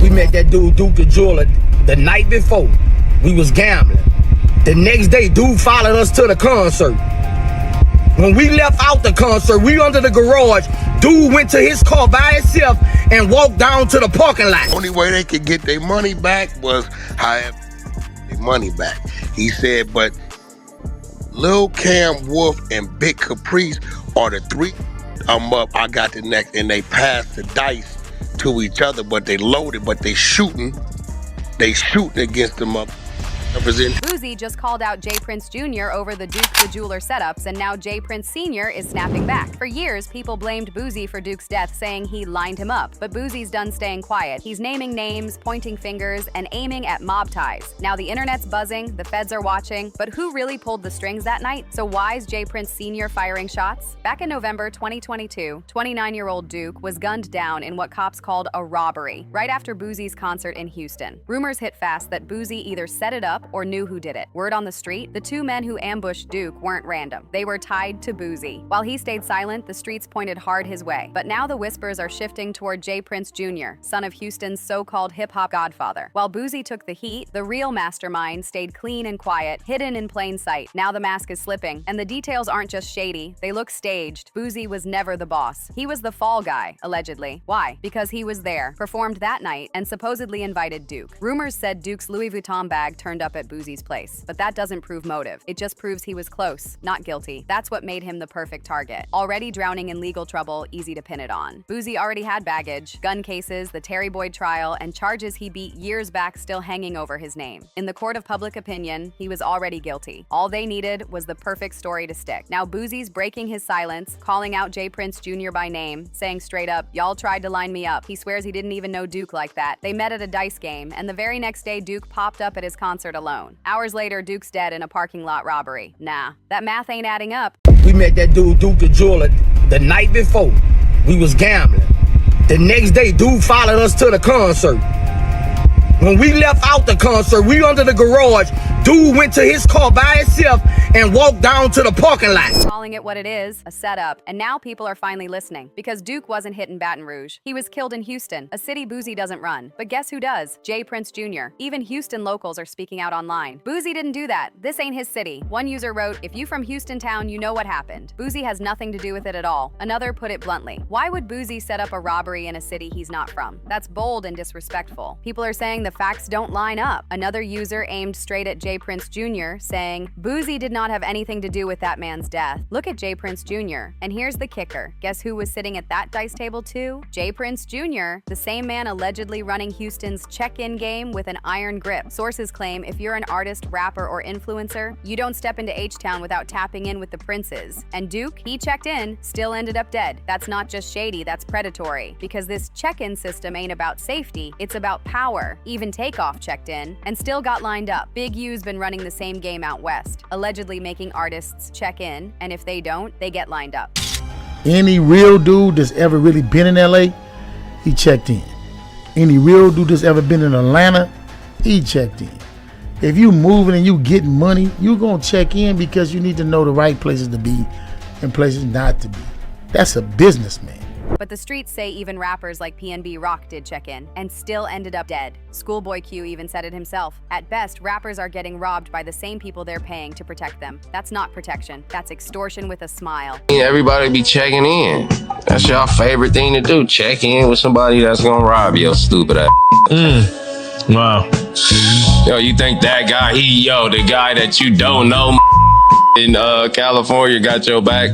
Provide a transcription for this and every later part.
We met that dude, Duke the jeweler, the night before. We was gambling. The next day, dude followed us to the concert. When we left out the concert, we under the garage. Dude went to his car by himself and walked down to the parking lot. Only way they could get their money back was however their money back. He said, but Lil Cam Wolf and Big Caprice are the three. I'm up, I got the next, and they passed the dice to each other, but they loaded, but they shooting against them up. Boosie just called out J Prince Jr. over the Duke the Jeweler setups, and now J Prince Sr. is snapping back. For years, people blamed Boosie for Duke's death, saying he lined him up. But Boosie's done staying quiet. He's naming names, pointing fingers, and aiming at mob ties. Now the internet's buzzing, the feds are watching, but who really pulled the strings that night? So why is J Prince Sr. firing shots? Back in November 2022, 29-year-old Duke was gunned down in what cops called a robbery, right after Boosie's concert in Houston. Rumors hit fast that Boosie either set it up or knew who did it. Word on the street, the two men who ambushed Duke weren't random. They were tied to Boosie. While he stayed silent, the streets pointed hard his way. But now the whispers are shifting toward J Prince Jr., son of Houston's so-called hip-hop godfather. While Boosie took the heat, the real mastermind stayed clean and quiet, hidden in plain sight. Now the mask is slipping, and the details aren't just shady, they look staged. Boosie was never the boss. He was the fall guy, allegedly. Why? Because he was there, performed that night, and supposedly invited Duke. Rumors said Duke's Louis Vuitton bag turned up at Boosie's place, but that doesn't prove motive. It just proves he was close, not guilty. That's what made him the perfect target. Already drowning in legal trouble, easy to pin it on. Boosie already had baggage, gun cases, the Terry Boyd trial, and charges he beat years back still hanging over his name. In the court of public opinion, he was already guilty. All they needed was the perfect story to stick. Now Boosie's breaking his silence, calling out J Prince Jr. by name, saying straight up, "Y'all tried to line me up." He swears he didn't even know Duke like that. They met at a dice game, and the very next day Duke popped up at his concert alone. Hours later, Duke's dead in a parking lot robbery. Nah, that math ain't adding up. We met that dude, Duke the jeweler, the night before. We was gambling. The next day, dude followed us to the concert. When we left out the concert, we under the garage. Dude went to his car by himself and walked down to the parking lot. Calling it what it is, a setup. And now people are finally listening, because Duke wasn't hit in Baton Rouge. He was killed in Houston, a city Boosie doesn't run. But guess who does? J Prince Jr. Even Houston locals are speaking out online. Boosie didn't do that. This ain't his city. One user wrote, "If you from Houston town, you know what happened. Boosie has nothing to do with it at all." Another put it bluntly, "Why would Boosie set up a robbery in a city he's not from? That's bold and disrespectful." People are saying the facts don't line up. Another user aimed straight at J Prince Jr., saying, "Boosie did not have anything to do with that man's death. Look at J Prince Jr." And here's the kicker. Guess who was sitting at that dice table too? J Prince Jr., the same man allegedly running Houston's check-in game with an iron grip. Sources claim if you're an artist, rapper, or influencer, you don't step into H-Town without tapping in with the princes. And Duke, he checked in, still ended up dead. That's not just shady, that's predatory. Because this check-in system ain't about safety, it's about power. Even Takeoff checked in and still got lined up. Big U's been running the same game out west, allegedly making artists check in, and if they don't, they get lined up. Any real dude that's ever really been in LA, he checked in. Any real dude that's ever been in Atlanta, he checked in. If you moving and you getting money, you gonna check in because you need to know the right places to be and places not to be. That's a businessman. But the streets say even rappers like PNB Rock did check in and still ended up dead. Schoolboy Q even said it himself. At best, rappers are getting robbed by the same people they're paying to protect them. That's not protection, that's extortion with a smile. Everybody be checking in. That's your favorite thing to do. Check in with somebody that's gonna rob your stupid ass. Wow. Yo, you think that guy, the guy that you don't know in California got your back?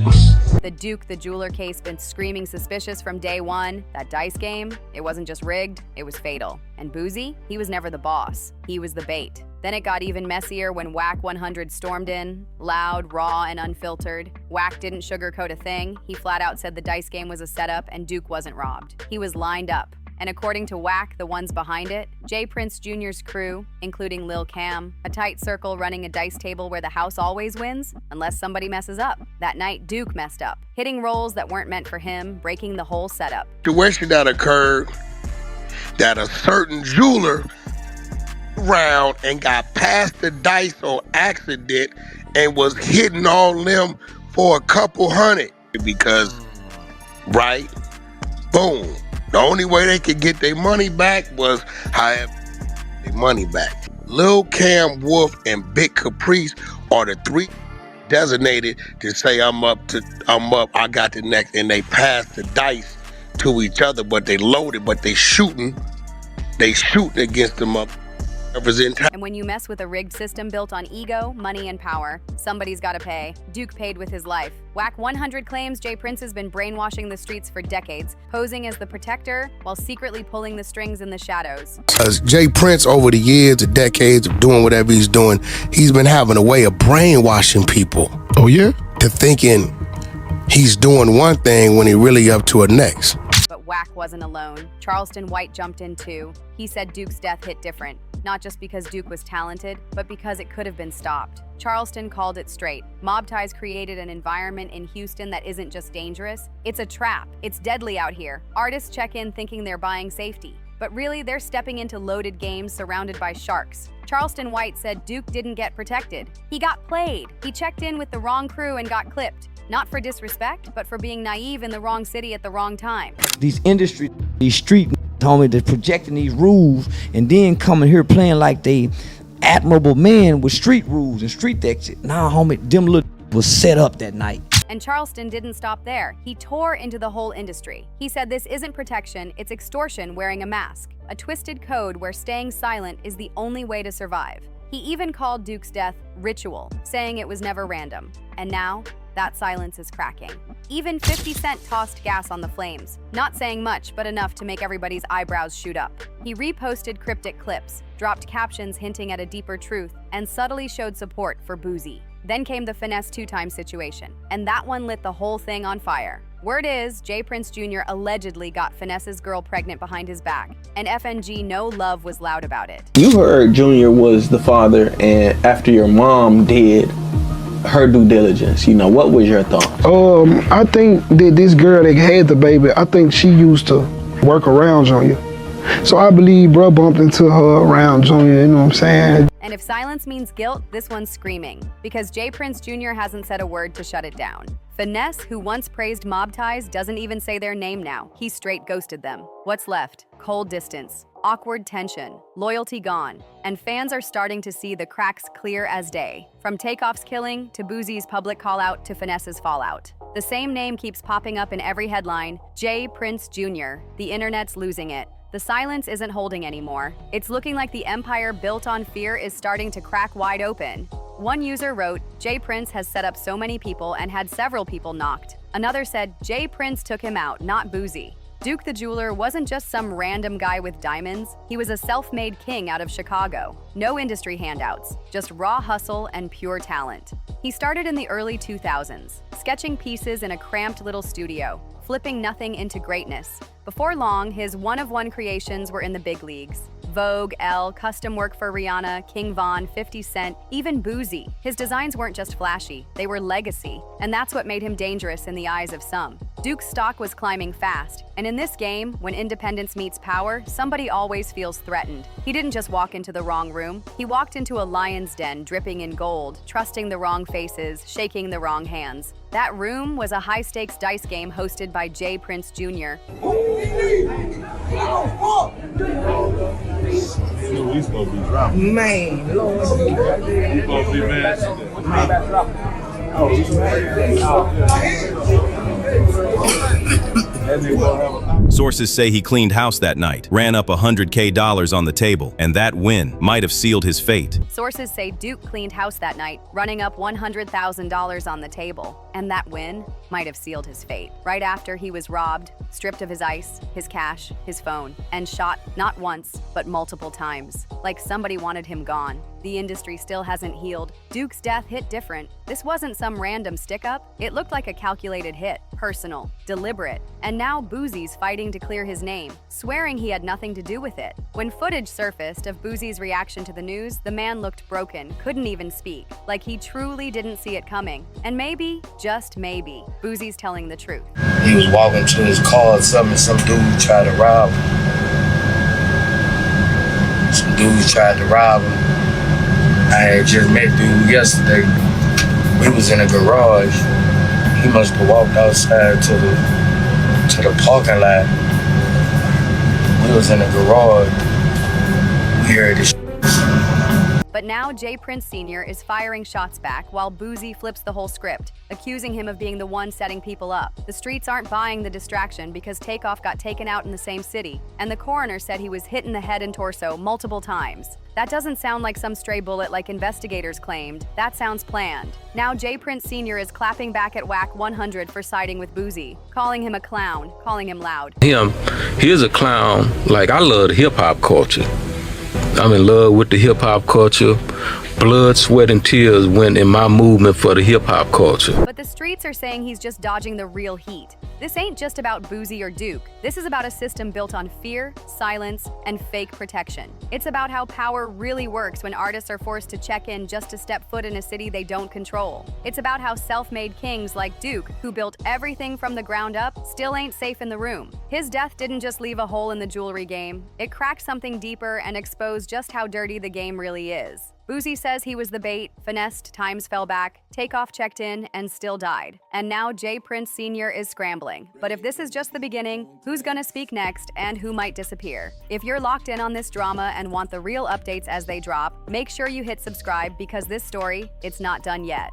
The Duke the Jeweler case been screaming suspicious from day one. That dice game, it wasn't just rigged, it was fatal. And Boosie, he was never the boss, he was the bait. Then it got even messier when Whack 100 stormed in, loud, raw, and unfiltered. Whack didn't sugarcoat a thing. He flat out said the dice game was a setup and Duke wasn't robbed. He was lined up. And according to Whack, the ones behind it, J Prince Jr.'s crew, including Lil Cam, a tight circle running a dice table where the house always wins, unless somebody messes up. That night, Duke messed up, hitting rolls that weren't meant for him, breaking the whole setup. Situation that occurred that a certain jeweler round and got past the dice on accident and was hitting all them for a couple hundred because, right, boom. The only way they could get their money back was however their money back. Lil Cam Wolf and Big Caprice are the three designated to say I'm up, I got the next, and they pass the dice to each other, but they loaded, but they shooting against them up. And when you mess with a rigged system built on ego, money, and power, somebody's gotta pay. Duke paid with his life. Whack 100 claims J. Prince has been brainwashing the streets for decades, posing as the protector while secretly pulling the strings in the shadows. Because J. Prince, over the years, the decades of doing whatever he's doing, he's been having a way of brainwashing people. Oh, yeah? To thinking he's doing one thing when he really up to a next. But Whack wasn't alone. Charleston White jumped in too. He said Duke's death hit different. Not just because Duke was talented, but because it could have been stopped. Charleston called it straight. Mob ties created an environment in Houston that isn't just dangerous, it's a trap. It's deadly out here. Artists check in thinking they're buying safety, but really they're stepping into loaded games surrounded by sharks. Charleston White said Duke didn't get protected. He got played. He checked in with the wrong crew and got clipped. Not for disrespect, but for being naive in the wrong city at the wrong time. These industry, these street homie, they're projecting these rules and then coming here playing like they admirable men with street rules and street exit. Nah, homie, them little was set up that night. And Charleston didn't stop there. He tore into the whole industry. He said this isn't protection, it's extortion wearing a mask. A twisted code where staying silent is the only way to survive. He even called Duke's death ritual, saying it was never random. And now, that silence is cracking. Even 50 Cent tossed gas on the flames, not saying much, but enough to make everybody's eyebrows shoot up. He reposted cryptic clips, dropped captions hinting at a deeper truth, and subtly showed support for Boosie. Then came the Finesse 2-time situation, and that one lit the whole thing on fire. Word is, J. Prince Jr. allegedly got Finesse's girl pregnant behind his back, and FNG No Love was loud about it. You heard Junior was the father, and after your mom did her due diligence, you know, what was your thought? I think that this girl that had the baby, I think she used to work around Junior. So I believe bro bumped into her around Junior, you know what I'm saying? And if silence means guilt, this one's screaming, because J. Prince Jr. hasn't said a word to shut it down. Finesse, who once praised mob ties, doesn't even say their name now. He straight ghosted them. What's left? Cold distance, awkward tension, loyalty gone, and fans are starting to see the cracks clear as day. From Takeoff's killing, to Boosie's public call-out, to Finesse's fallout. The same name keeps popping up in every headline, J. Prince Jr. The internet's losing it. The silence isn't holding anymore. It's looking like the empire built on fear is starting to crack wide open. One user wrote, J. Prince has set up so many people and had several people knocked. Another said, J. Prince took him out, not Boosie. Duke the Jeweler wasn't just some random guy with diamonds. He was a self-made king out of Chicago. No industry handouts, just raw hustle and pure talent. He started in the early 2000s, sketching pieces in a cramped little studio, flipping nothing into greatness. Before long, his one-of-one creations were in the big leagues. Vogue, Elle, custom work for Rihanna, King Von, 50 Cent, even Boosie. His designs weren't just flashy, they were legacy, and that's what made him dangerous in the eyes of some. Duke's stock was climbing fast, and in this game, when independence meets power, somebody always feels threatened. He didn't just walk into the wrong room, he walked into a lion's den dripping in gold, trusting the wrong faces, shaking the wrong hands. That room was a high-stakes dice game hosted by J. Prince Jr. Man, Lord. Sources say he cleaned house that night, ran up $100K on the table, and that win might have sealed his fate. Sources say Duke cleaned house that night, running up $100,000 on the table, and that win might have sealed his fate. Right after he was robbed, stripped of his ice, his cash, his phone, and shot not once, but multiple times. Like somebody wanted him gone. The industry still hasn't healed. Duke's death hit different. This wasn't some random stick-up. It looked like a calculated hit, personal, deliberate. And now Boosie's fighting to clear his name, swearing he had nothing to do with it. When footage surfaced of Boosie's reaction to the news, the man looked broken, couldn't even speak, like he truly didn't see it coming. And maybe, just maybe, Boosie's telling the truth. He was walking to his car or something, some dude tried to rob him. Some dudes tried to rob him. I had just met dude yesterday. We was in a garage. He must have walked outside to the parking lot. We was in the garage. We heard this. But now Jay Prince Sr. is firing shots back while Boosie flips the whole script, accusing him of being the one setting people up. The streets aren't buying the distraction because Takeoff got taken out in the same city, and the coroner said he was hit in the head and torso multiple times. That doesn't sound like some stray bullet like investigators claimed. That sounds planned. Now Jay Prince Sr. is clapping back at Whack 100 for siding with Boosie, calling him a clown, calling him loud. He is a clown. Like, I love the hip-hop culture. I'm in love with the hip-hop culture. Blood, sweat, and tears went in my movement for the hip-hop culture. But the streets are saying he's just dodging the real heat. This ain't just about Boosie or Duke. This is about a system built on fear, silence, and fake protection. It's about how power really works when artists are forced to check in just to step foot in a city they don't control. It's about how self-made kings like Duke, who built everything from the ground up, still ain't safe in the room. His death didn't just leave a hole in the jewelry game. It cracked something deeper and exposed just how dirty the game really is. Boosie says he was the bait, finessed, times fell back, Takeoff checked in, and still died. And now Jay Prince Sr. is scrambling. But if this is just the beginning, who's gonna speak next and who might disappear? If you're locked in on this drama and want the real updates as they drop, make sure you hit subscribe because this story, it's not done yet.